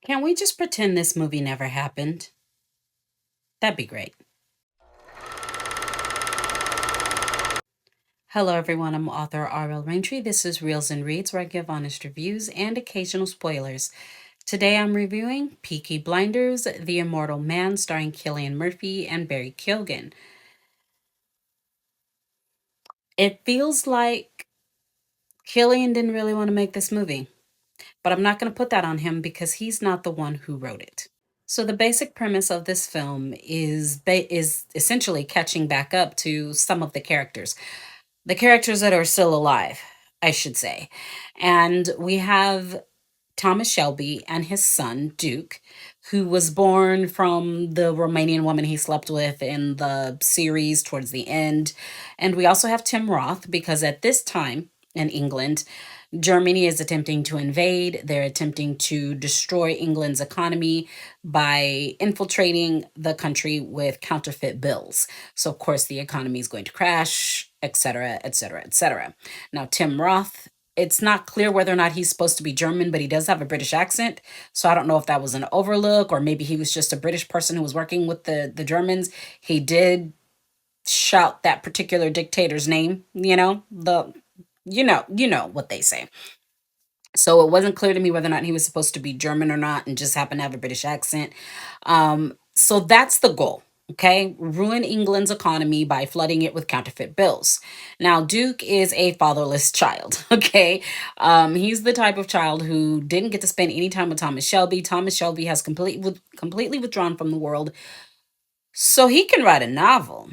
Can we just pretend this movie never happened? That'd be great. Hello, everyone. I'm author R.L. Raintree. This is Reels and Reads, where I give honest reviews and occasional spoilers. Today I'm reviewing Peaky Blinders, The Immortal Man, starring Cillian Murphy and Barry Keoghan. It feels like Cillian didn't really want to make this movie, but I'm not going to put that on him because he's not the one who wrote it. So the basic premise of this film is essentially catching back up to some of the characters that are still alive, I should say. And we have Thomas Shelby and his son, Duke, who was born from the Romanian woman he slept with in the series towards the end. And we also have Tim Roth, because at this time in England, Germany is attempting to invade. They're attempting to destroy England's economy by infiltrating the country with counterfeit bills. So, of course, the economy is going to crash, etc., etc., etc. Now, Tim Roth, it's not clear whether or not he's supposed to be German, but he does have a British accent. So I don't know if that was an overlook or maybe he was just a British person who was working with the Germans. He did shout that particular dictator's name, you know what they say. So it wasn't clear to me whether or not he was supposed to be German or not and just happened to have a British accent. So that's the goal. Okay, ruin England's economy by flooding it with counterfeit bills. Now, Duke is a fatherless child. Okay, he's the type of child who didn't get to spend any time with Thomas Shelby. Thomas Shelby has completely withdrawn from the world, so he can write a novel.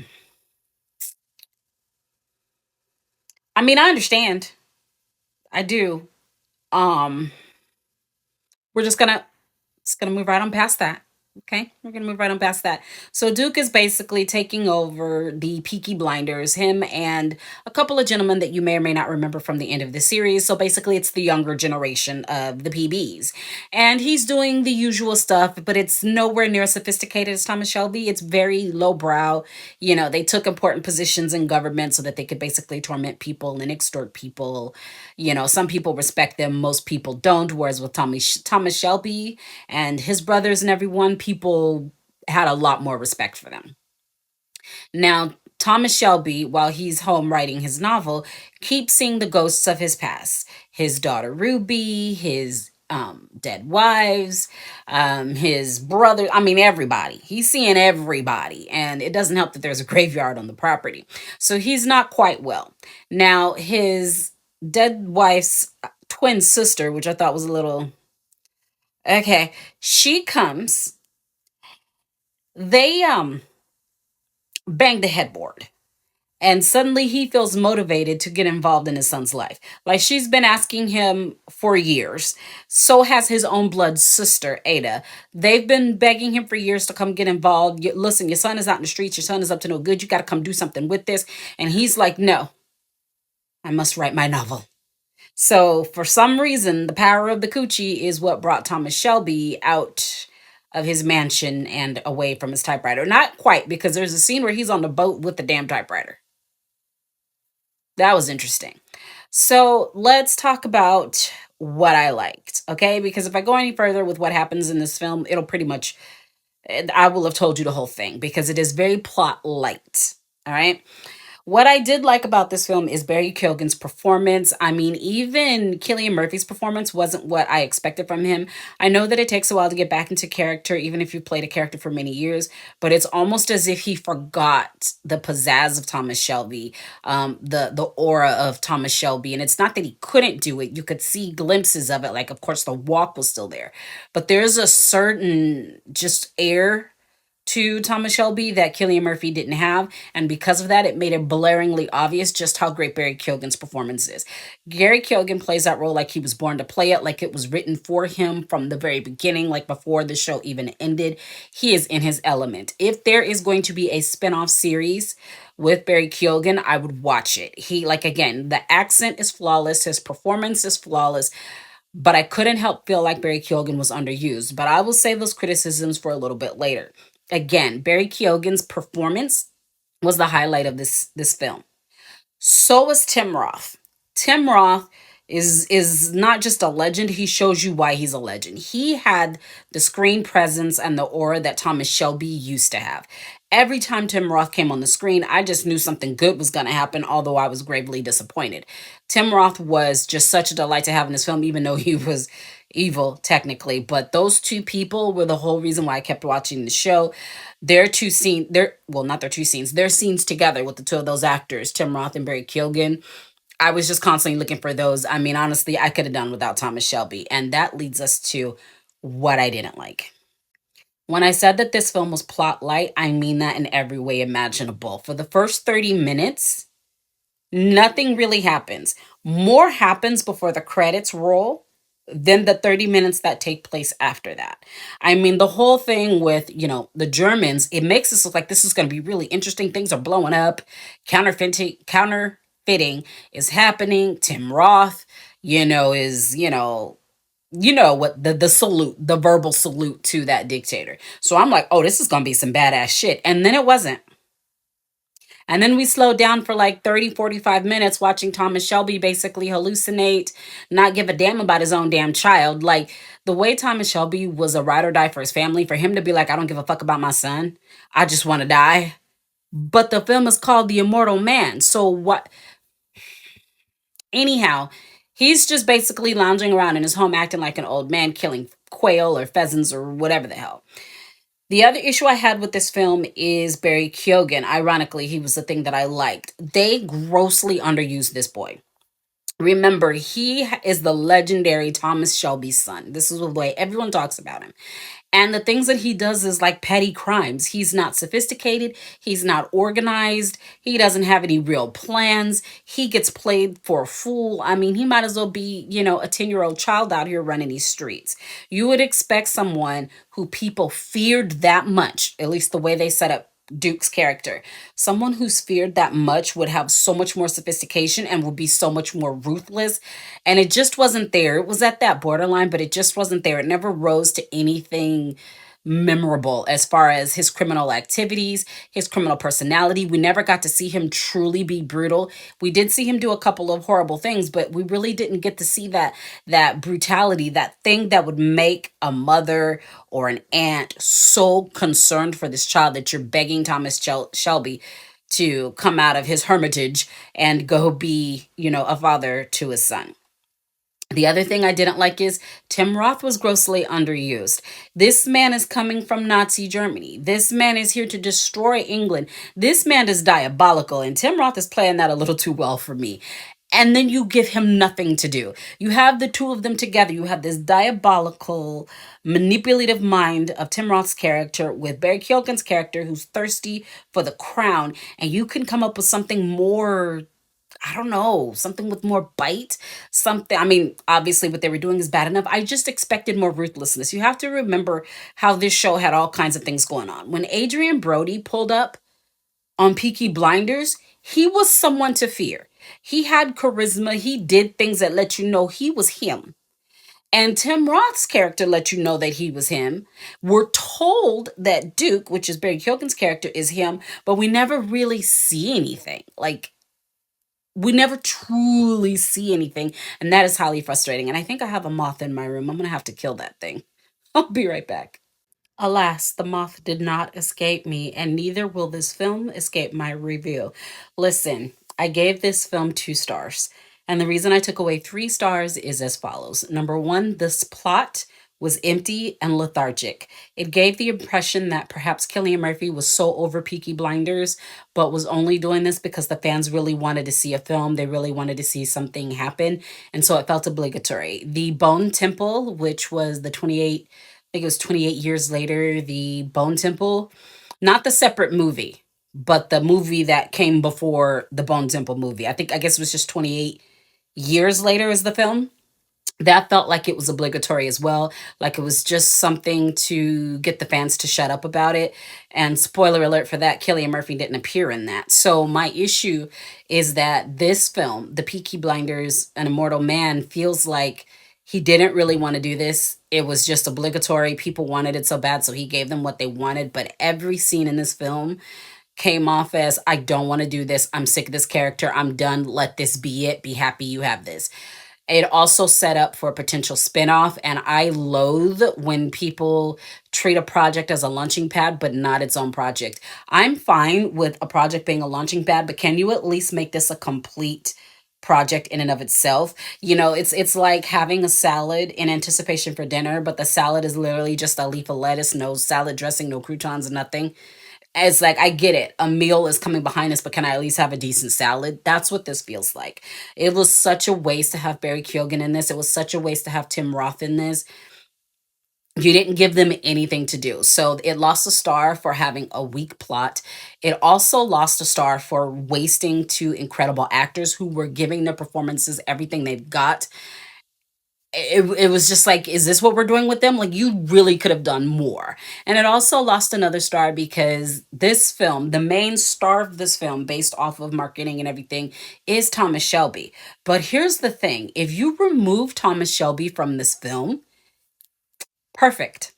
I mean, I understand. I do. Um, we're just gonna move right on past that. Okay, we're gonna move right on past that. So Duke is basically taking over the Peaky Blinders, him and a couple of gentlemen that you may or may not remember from the end of the series. So basically, it's the younger generation of the PBs, and he's doing the usual stuff, but it's nowhere near as sophisticated as Thomas Shelby. It's very lowbrow. They took important positions in government so that they could basically torment people and extort people. Some people respect them, most people don't. Whereas with Thomas Shelby and his brothers and everyone, people had a lot more respect for them. Now, Thomas Shelby, while he's home writing his novel, keeps seeing the ghosts of his past. His daughter Ruby, his dead wives, his brother. I mean, everybody. He's seeing everybody. And it doesn't help that there's a graveyard on the property. So he's not quite well. Now, his dead wife's twin sister, which I thought was a little okay, she comes. They bang the headboard. And suddenly he feels motivated to get involved in his son's life. Like she's been asking him for years. So has his own blood sister, Ada. They've been begging him for years to come get involved. Listen, your son is out in the streets. Your son is up to no good. You got to come do something with this. And he's like, no, I must write my novel. So for some reason, the power of the coochie is what brought Thomas Shelby out of his mansion and away from his typewriter. Not quite, because there's a scene where he's on the boat with the damn typewriter. That was interesting. So let's talk about what I liked, okay? Because if I go any further with what happens in this film, it'll pretty much, I will have told you the whole thing because it is very plot light. All right. What I did like about this film is Barry Keoghan's performance. I mean, even Cillian Murphy's performance wasn't what I expected from him. I know that it takes a while to get back into character, even if you played a character for many years, but it's almost as if he forgot the pizzazz of Thomas Shelby, the aura of Thomas Shelby. And it's not that he couldn't do it. You could see glimpses of it. Like, of course, the walk was still there. But there's a certain just air to Thomas Shelby that Cillian Murphy didn't have. And because of that, it made it blaringly obvious just how great Barry Keoghan's performance is. Gary Keoghan plays that role like he was born to play it, like it was written for him from the very beginning, like before the show even ended. He is in his element. If there is going to be a spin-off series with Barry Keoghan, I would watch it. He, like, again, the accent is flawless, his performance is flawless, but I couldn't help feel like Barry Keoghan was underused. But I will save those criticisms for a little bit later. Again, Barry Keoghan's performance was the highlight of this film. So was Tim Roth. Tim Roth is not just a legend, he shows you why he's a legend. He had the screen presence and the aura that Thomas Shelby used to have. Every time Tim Roth came on the screen, I just knew something good was going to happen, although I was gravely disappointed. Tim Roth was just such a delight to have in this film, even though he was evil technically. But those two people were the whole reason why I kept watching the show. Their two scenes, their well, not their two scenes, their scenes together with the two of those actors, Tim Roth and Barry Keoghan. I was just constantly looking for those. I mean, honestly, I could have done without Thomas Shelby. And that leads us to what I didn't like. When I said that this film was plot light, I mean that in every way imaginable. For the first 30 minutes, nothing really happens. More happens before the credits roll than the 30 minutes that take place after that. I mean, the whole thing with, the Germans, it makes us look like this is going to be really interesting. Things are blowing up. Counterfeiting is happening. Tim Roth, is, what the salute, the verbal salute to that dictator. So I'm like, oh, this is going to be some badass shit. And then it wasn't. And then we slowed down for like 30, 45 minutes watching Thomas Shelby basically hallucinate, not give a damn about his own damn child. Like the way Thomas Shelby was a ride or die for his family, for him to be like, I don't give a fuck about my son. I just want to die. But the film is called The Immortal Man. So what? Anyhow, he's just basically lounging around in his home acting like an old man, killing quail or pheasants or whatever the hell. The other issue I had with this film is Barry Keoghan. Ironically, he was the thing that I liked. They grossly underused this boy. Remember, he is the legendary Thomas Shelby's son. This is the way everyone talks about him. And the things that he does is like petty crimes. He's not sophisticated. He's not organized. He doesn't have any real plans. He gets played for a fool. I mean, he might as well be, a 10-year-old child out here running these streets. You would expect someone who people feared that much, at least the way they set up Duke's character. Someone who's feared that much would have so much more sophistication and would be so much more ruthless. And it just wasn't there. It was at that borderline, but it just wasn't there. It never rose to anything memorable as far as his criminal activities, his criminal personality. We never got to see him truly be brutal. We did see him do a couple of horrible things, but we really didn't get to see that brutality, that thing that would make a mother or an aunt so concerned for this child that you're begging Thomas Shelby to come out of his hermitage and go be, a father to his son. The other thing I didn't like is Tim Roth was grossly underused. This man is coming from Nazi Germany. This man is here to destroy England. This man is diabolical, and Tim Roth is playing that a little too well for me. And then you give him nothing to do. You have the two of them together. You have this diabolical, manipulative mind of Tim Roth's character with Barry Keoghan's character who's thirsty for the crown. And you can come up with something more, I don't know, something with more bite, something. I mean, obviously, what they were doing is bad enough. I just expected more ruthlessness. You have to remember how this show had all kinds of things going on. When Adrian Brody pulled up on Peaky Blinders, he was someone to fear. He had charisma. He did things that let you know he was him. And Tim Roth's character let you know that he was him. We're told that Duke, which is Barry Keoghan's character, is him, but we never really see anything. Like, we never truly see anything, and that is highly frustrating. And I think I have a moth in my room. I'm gonna have to kill that thing. I'll be right back. Alas, the moth did not escape me, and neither will this film escape my review. Listen, I gave this film 2 stars, and the reason I took away 3 stars is as follows. Number one, this plot was empty and lethargic. It gave the impression that perhaps Cillian Murphy was so over Peaky Blinders, but was only doing this because the fans really wanted to see a film. They really wanted to see something happen, and so it felt obligatory. The Bone Temple, which was the 28, I think it was 28 years later, the Bone Temple, not the separate movie, but the movie that came before the Bone Temple movie. I guess it was just 28 years later is the film. That felt like it was obligatory as well. Like it was just something to get the fans to shut up about it. And spoiler alert for that, Cillian Murphy didn't appear in that. So my issue is that this film, The Peaky Blinders, An Immortal Man, feels like he didn't really want to do this. It was just obligatory. People wanted it so bad, so he gave them what they wanted. But every scene in this film came off as, I don't want to do this. I'm sick of this character. I'm done. Let this be it. Be happy you have this. It also set up for a potential spinoff, and I loathe when people treat a project as a launching pad, but not its own project. I'm fine with a project being a launching pad, but can you at least make this a complete project in and of itself? You know, it's like having a salad in anticipation for dinner, but the salad is literally just a leaf of lettuce, no salad dressing, no croutons, nothing. It's like, I get it. A meal is coming behind us, but can I at least have a decent salad? That's what this feels like. It was such a waste to have Barry Keoghan in this. It was such a waste to have Tim Roth in this. You didn't give them anything to do. So it lost a star for having a weak plot. It also lost a star for wasting two incredible actors who were giving their performances everything they've got. It was just like, is this what we're doing with them? Like, you really could have done more. And it also lost another star because this film, the main star of this film, based off of marketing and everything, is Thomas Shelby. But here's the thing, if you remove Thomas Shelby from this film, perfect.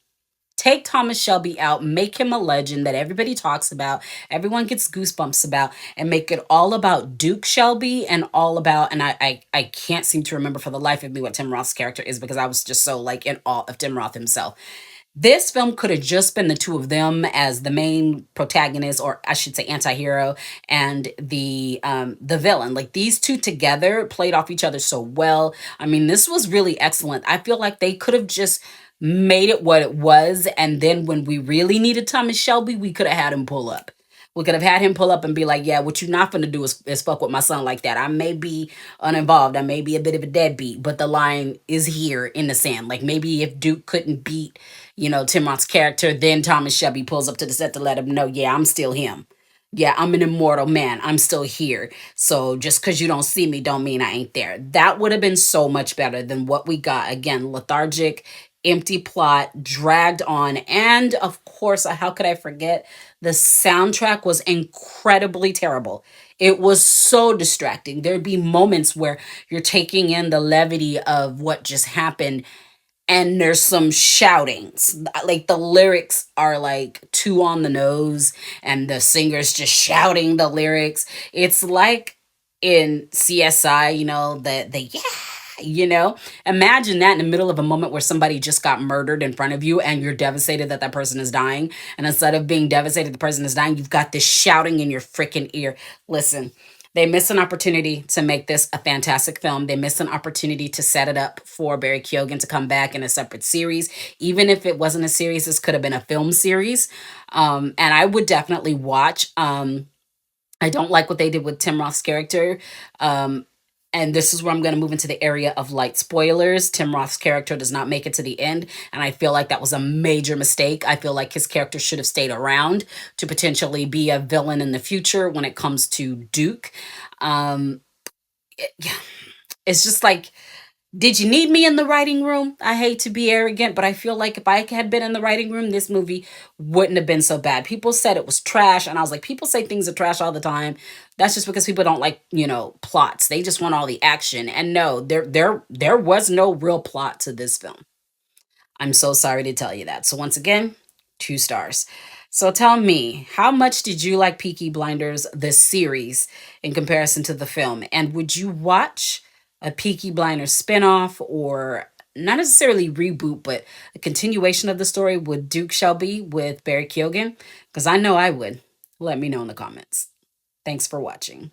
Take Thomas Shelby out, make him a legend that everybody talks about, everyone gets goosebumps about, and make it all about Duke Shelby and all about, and I can't seem to remember for the life of me what Tim Roth's character is because I was just so like in awe of Tim Roth himself. This film could have just been the two of them as the main protagonist, or I should say anti-hero, and the villain. Like, these two together played off each other so well. I mean, this was really excellent. I feel like they could have just made it what it was, and then when we really needed Thomas Shelby, we could have had him pull up. We could have had him pull up and be like, yeah, what you're not gonna do is fuck with my son like that. I may be uninvolved. I may be a bit of a deadbeat, but the line is here in the sand. Like, maybe if Duke couldn't beat, Tim Roth's character, then Thomas Shelby pulls up to the set to let him know, yeah, I'm still him. Yeah, I'm an immortal man. I'm still here. So just because you don't see me don't mean I ain't there. That would have been so much better than what we got. Again, lethargic, empty plot, dragged on. And of course, how could I forget? The soundtrack was incredibly terrible. It was so distracting. There'd be moments where you're taking in the levity of what just happened, and there's some shoutings. Like, the lyrics are like too on the nose, and the singer's just shouting the lyrics. It's like in CSI, the yeah, imagine that in the middle of a moment where somebody just got murdered in front of you and you're devastated that that person is dying. And instead of being devastated the person is dying, you've got this shouting in your freaking ear. Listen, they missed an opportunity to make this a fantastic film. They missed an opportunity to set it up for Barry Keoghan to come back in a separate series. Even if it wasn't a series, this could have been a film series. And I would definitely watch. I don't like what they did with Tim Roth's character. And this is where I'm going to move into the area of light spoilers. Tim Roth's character does not make it to the end, and I feel like that was a major mistake. I feel like his character should have stayed around to potentially be a villain in the future when it comes to Duke. Um, yeah, it's just like, did you need me in the writing room? I hate to be arrogant, but I feel like if I had been in the writing room, this movie wouldn't have been so bad. People said it was trash, and I was like, people say things are trash all the time. That's just because people don't like, plots. They just want all the action. And no, there was no real plot to this film. I'm so sorry to tell you that. So once again, 2 stars. So tell me, how much did you like Peaky Blinders, this series, in comparison to the film? And would you watch a Peaky Blinders spinoff, or not necessarily reboot, but a continuation of the story with Duke Shelby with Barry Keoghan? Because I know I would. Let me know in the comments. Thanks for watching.